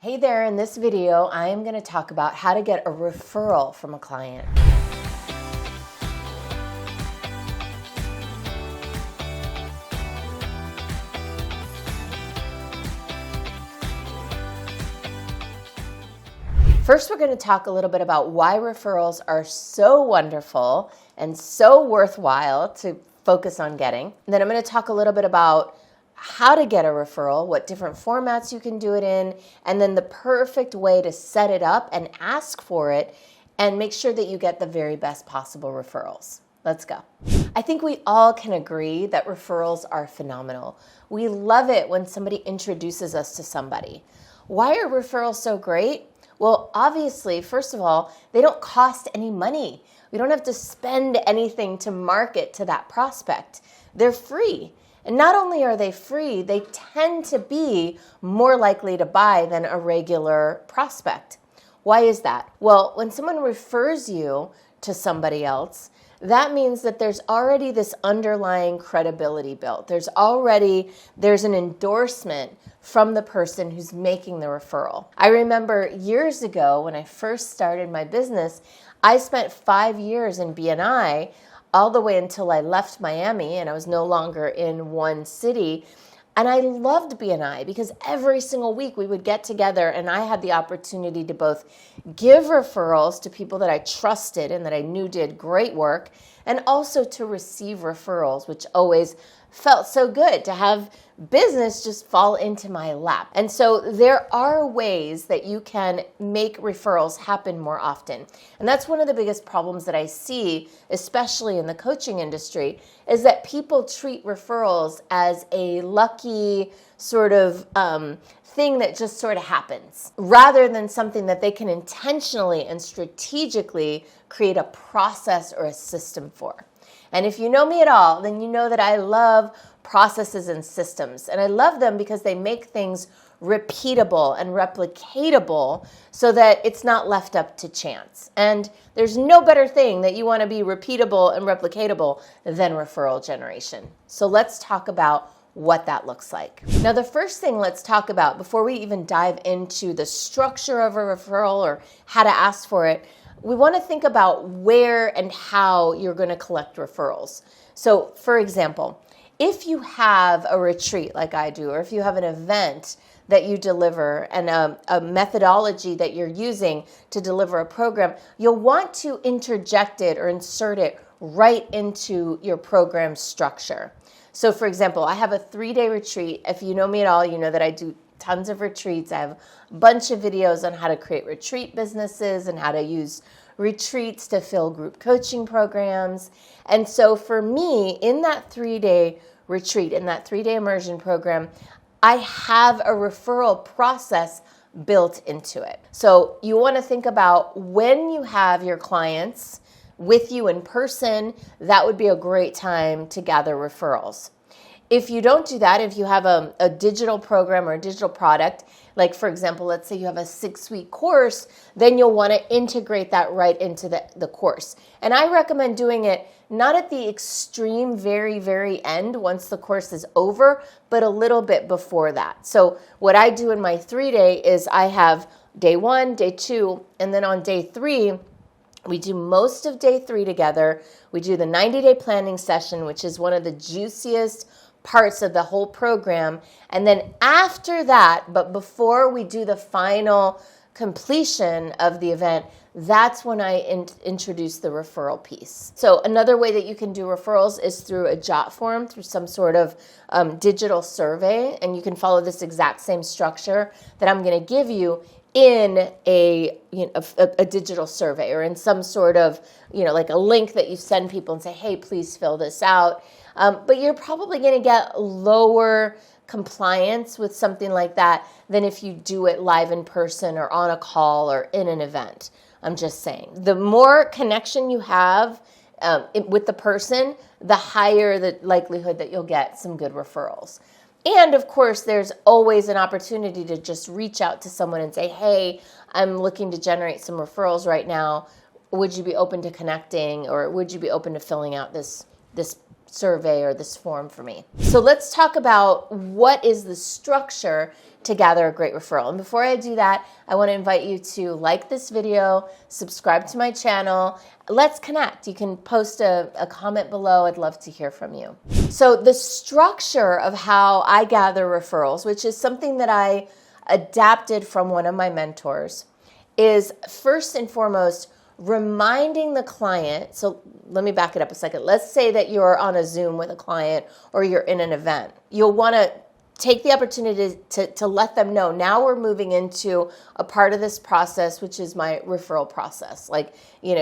Hey there, in this video, I am going to talk about how to get a referral from a client. First, we're going to talk a little bit about why referrals are so wonderful and so worthwhile to focus on getting. And then I'm going to talk a little bit about how to get a referral, what different formats you can do it in, and then the perfect way to set it up and ask for it and make sure that you get the very best possible referrals. Let's go. I think we all can agree that referrals are phenomenal. We love it when somebody introduces us to somebody. Why are referrals so great? Well, obviously, first of all, they don't cost any money. We don't have to spend anything to market to that prospect. They're free. And not only are they free, they tend to be more likely to buy than a regular prospect. Why is that? Well, when someone refers you to somebody else, that means that there's already this underlying credibility built. There's an endorsement from the person who's making the referral. I remember years ago when I first started my business, I spent 5 years in BNI all the way until I left Miami and I was no longer in one city. And I loved BNI because every single week we would get together and I had the opportunity to both give referrals to people that I trusted and that I knew did great work, and also to receive referrals, which always felt so good to have business just fall into my lap. And so there are ways that you can make referrals happen more often. And that's one of the biggest problems that I see, especially in the coaching industry, is that people treat referrals as a lucky sort of thing that just sort of happens, rather than something that they can intentionally and strategically create a process or a system for. And if you know me at all, then you know that I love processes and systems. And I love them because they make things repeatable and replicatable so that it's not left up to chance. And there's no better thing that you want to be repeatable and replicatable than referral generation. So let's talk about what that looks like. Now, the first thing let's talk about before we even dive into the structure of a referral or how to ask for it, we want to think about where and how you're going to collect referrals. So, for example, if you have a retreat like I do, or if you have an event that you deliver and a methodology that you're using to deliver a program, you'll want to interject it or insert it right into your program structure. So, for example, I have a 3-day retreat. If you know me at all, you know that I do tons of retreats. I have a bunch of videos on how to create retreat businesses and how to use retreats to fill group coaching programs. And so for me, in that 3-day retreat, in that 3-day immersion program, I have a referral process built into it. So you want to think about when you have your clients with you in person, that would be a great time to gather referrals. If you don't do that, if you have a digital program or a digital product, like for example, let's say you have a 6-week course, then you'll want to integrate that right into the course. And I recommend doing it not at the extreme, very, very end once the course is over, but a little bit before that. So what I do in my 3-day is I have day 1, day 2, and then on day 3, we do most of day 3 together. We do the 90-day planning session, which is one of the juiciest parts of the whole program. And then after that, but before we do the final completion of the event, that's when I introduce the referral piece. So another way that you can do referrals is through a jot form, through some sort of digital survey. And you can follow this exact same structure that I'm going to give you in a digital survey, or in some sort of, like a link that you send people and say, hey, please fill this out. But you're probably going to get lower compliance with something like that than if you do it live in person or on a call or in an event. I'm just saying. The more connection you have with the person, the higher the likelihood that you'll get some good referrals. And of course, there's always an opportunity to just reach out to someone and say, hey, I'm looking to generate some referrals right now. Would you be open to connecting, or would you be open to filling out this survey or this form for me. So let's talk about what is the structure to gather a great referral. And before I do that, I want to invite you to like this video, subscribe to my channel. Let's connect. You can post a comment below. I'd love to hear from you. So the structure of how I gather referrals, which is something that I adapted from one of my mentors, is first and foremost reminding the client. So let me back it up a second. Let's say that you're on a Zoom with a client or you're in an event. You'll want to take the opportunity to let them know, now we're moving into a part of this process, which is my referral process. Like, you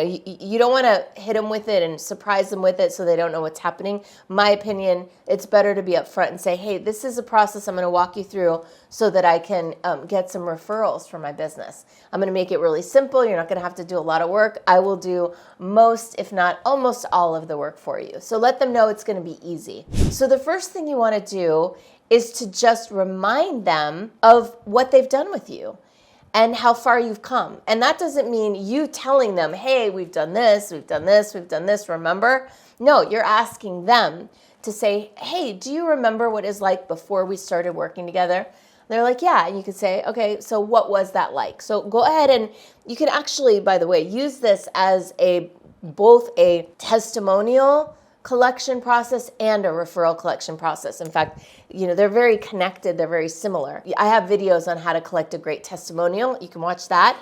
don't want to hit them with it and surprise them with it so they don't know what's happening. My opinion, it's better to be upfront and say, hey, this is a process I'm going to walk you through so that I can get some referrals for my business. I'm going to make it really simple. You're not going to have to do a lot of work. I will do most, if not almost all of the work for you. So let them know it's going to be easy. So the first thing you want to do is to just remind them of what they've done with you and how far you've come. And that doesn't mean you telling them, hey, we've done this, we've done this, we've done this, remember? No, you're asking them to say, hey, do you remember what it's like before we started working together? They're like, yeah. And you could say, okay, so what was that like? So go ahead, and you can actually, by the way, use this as both a testimonial collection process and a referral collection process. In fact, they're very connected. They're very similar. I have videos on how to collect a great testimonial. You can watch that,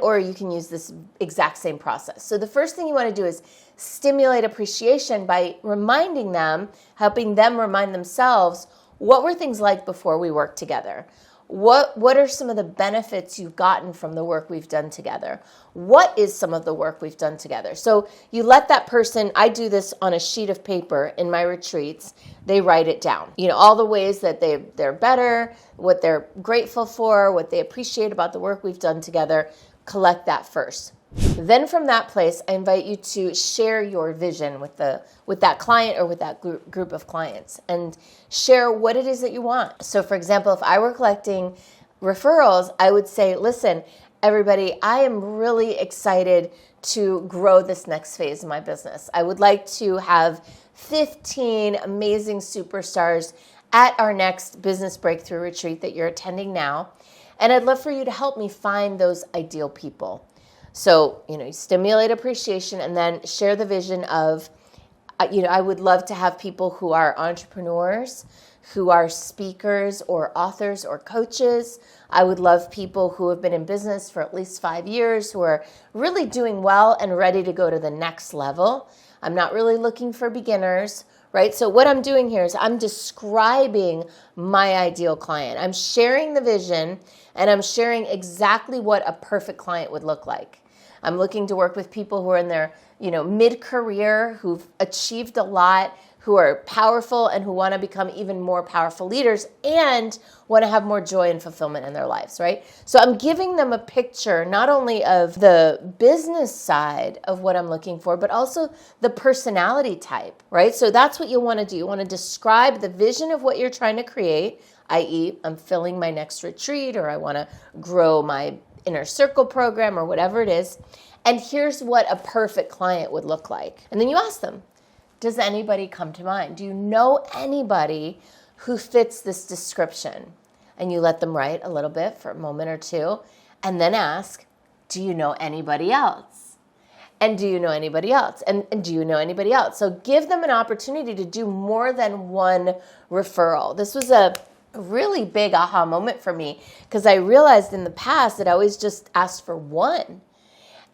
or you can use this exact same process. So the first thing you want to do is stimulate appreciation by reminding them, helping them remind themselves, what were things like before we worked together? What are some of the benefits you've gotten from the work we've done together? What is some of the work we've done together? So you let that person, I do this on a sheet of paper in my retreats, they write it down. All the ways that they're better, what they're grateful for, what they appreciate about the work we've done together. Collect that first. Then from that place, I invite you to share your vision with that client or with that group of clients, and share what it is that you want. So for example, if I were collecting referrals, I would say, listen, everybody, I am really excited to grow this next phase of my business. I would like to have 15 amazing superstars at our next business breakthrough retreat that you're attending now. And I'd love for you to help me find those ideal people. So, you stimulate appreciation and then share the vision of, I would love to have people who are entrepreneurs, who are speakers or authors or coaches. I would love people who have been in business for at least 5 years, who are really doing well and ready to go to the next level. I'm not really looking for beginners, right? So what I'm doing here is I'm describing my ideal client. I'm sharing the vision, and I'm sharing exactly what a perfect client would look like. I'm looking to work with people who are in their, mid-career, who've achieved a lot, who are powerful, and who want to become even more powerful leaders and want to have more joy and fulfillment in their lives, right? So I'm giving them a picture not only of the business side of what I'm looking for, but also the personality type, right? So that's what you want to do. You want to describe the vision of what you're trying to create, i.e., I'm filling my next retreat, or I want to grow my inner circle program, or whatever it is. And here's what a perfect client would look like. And then you ask them, does anybody come to mind? Do you know anybody who fits this description? And you let them write a little bit for a moment or two, and then ask, do you know anybody else? And do you know anybody else? And do you know anybody else? So give them an opportunity to do more than one referral. This was a really big aha moment for me, because I realized in the past that I always just asked for one.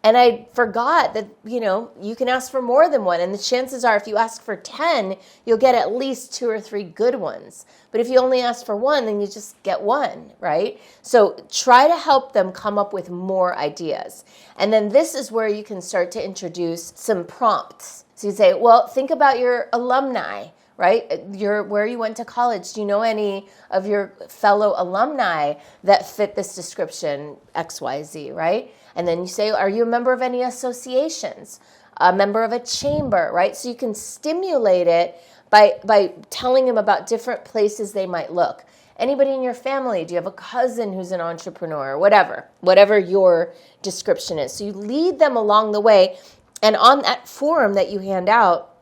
And I forgot that, you can ask for more than one. And the chances are, if you ask for 10, you'll get at least 2 or 3 good ones. But if you only ask for one, then you just get one, right? So try to help them come up with more ideas. And then this is where you can start to introduce some prompts. So you say, well, think about your alumni, right? Where you went to college. Do you know any of your fellow alumni that fit this description, XYZ, right? And then you say, are you a member of any associations? A member of a chamber, right? So you can stimulate it by telling them about different places they might look. Anybody in your family? Do you have a cousin who's an entrepreneur? Whatever your description is. So you lead them along the way. And on that form that you hand out,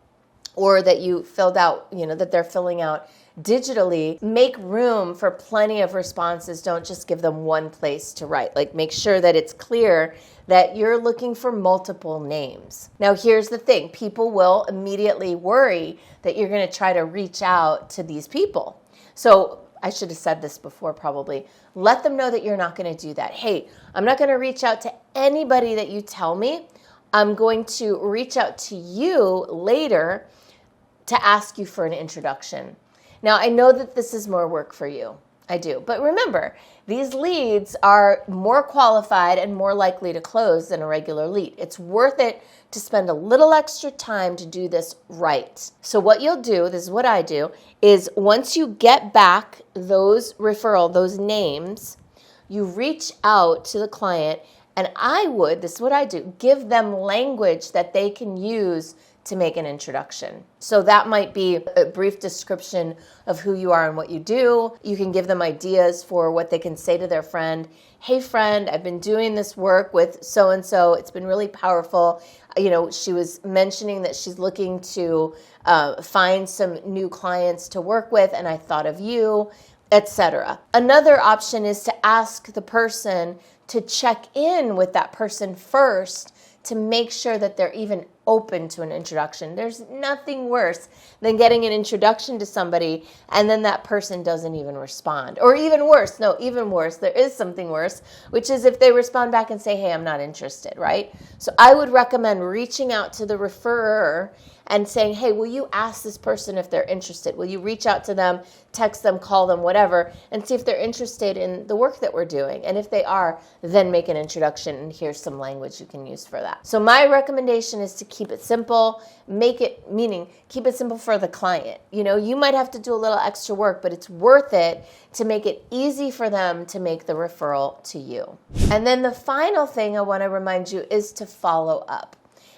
or that you filled out, that they're filling out digitally, make room for plenty of responses. Don't just give them one place to write. Like, make sure that it's clear that you're looking for multiple names. Now, here's the thing. People will immediately worry that you're going to try to reach out to these people. So I should have said this before probably. Let them know that you're not going to do that. Hey, I'm not going to reach out to anybody that you tell me. I'm going to reach out to you later to ask you for an introduction. Now, I know that this is more work for you. I do. But remember, these leads are more qualified and more likely to close than a regular lead. It's worth it to spend a little extra time to do this right. So what you'll do, this is what I do, is once you get back those names, you reach out to the client, and this is what I do, give them language that they can use to make an introduction. So that might be a brief description of who you are and what you do. You can give them ideas for what they can say to their friend. Hey friend, I've been doing this work with so-and-so. It's been really powerful. She was mentioning that she's looking to find some new clients to work with, and I thought of you, etc. Another option is to ask the person to check in with that person first to make sure that they're even open to an introduction. There's nothing worse than getting an introduction to somebody and then that person doesn't even respond. Or even worse, there is something worse, which is if they respond back and say, hey, I'm not interested, right? So I would recommend reaching out to the referrer and saying, hey, will you ask this person if they're interested? Will you reach out to them, text them, call them, whatever, and see if they're interested in the work that we're doing? And if they are, then make an introduction, and here's some language you can use for that. So my recommendation is to keep it simple, keep it simple for the client. You might have to do a little extra work, but it's worth it to make it easy for them to make the referral to you. And then the final thing I want to remind you is to follow up.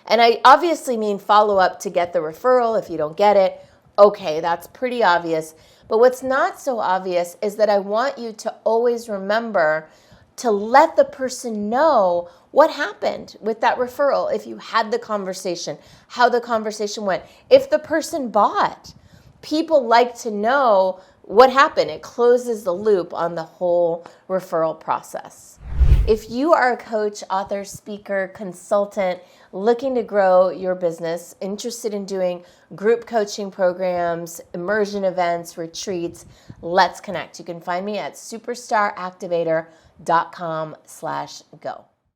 And I obviously mean follow up to get the referral. If you don't get it, okay, that's pretty obvious. But what's not so obvious is that I want you to always remember to let the person know what happened with that referral. If you had the conversation, how the conversation went. If the person bought, people like to know what happened. It closes the loop on the whole referral process. If you are a coach, author, speaker, consultant, looking to grow your business, interested in doing group coaching programs, immersion events, retreats, let's connect. You can find me at superstaractivator.com/go.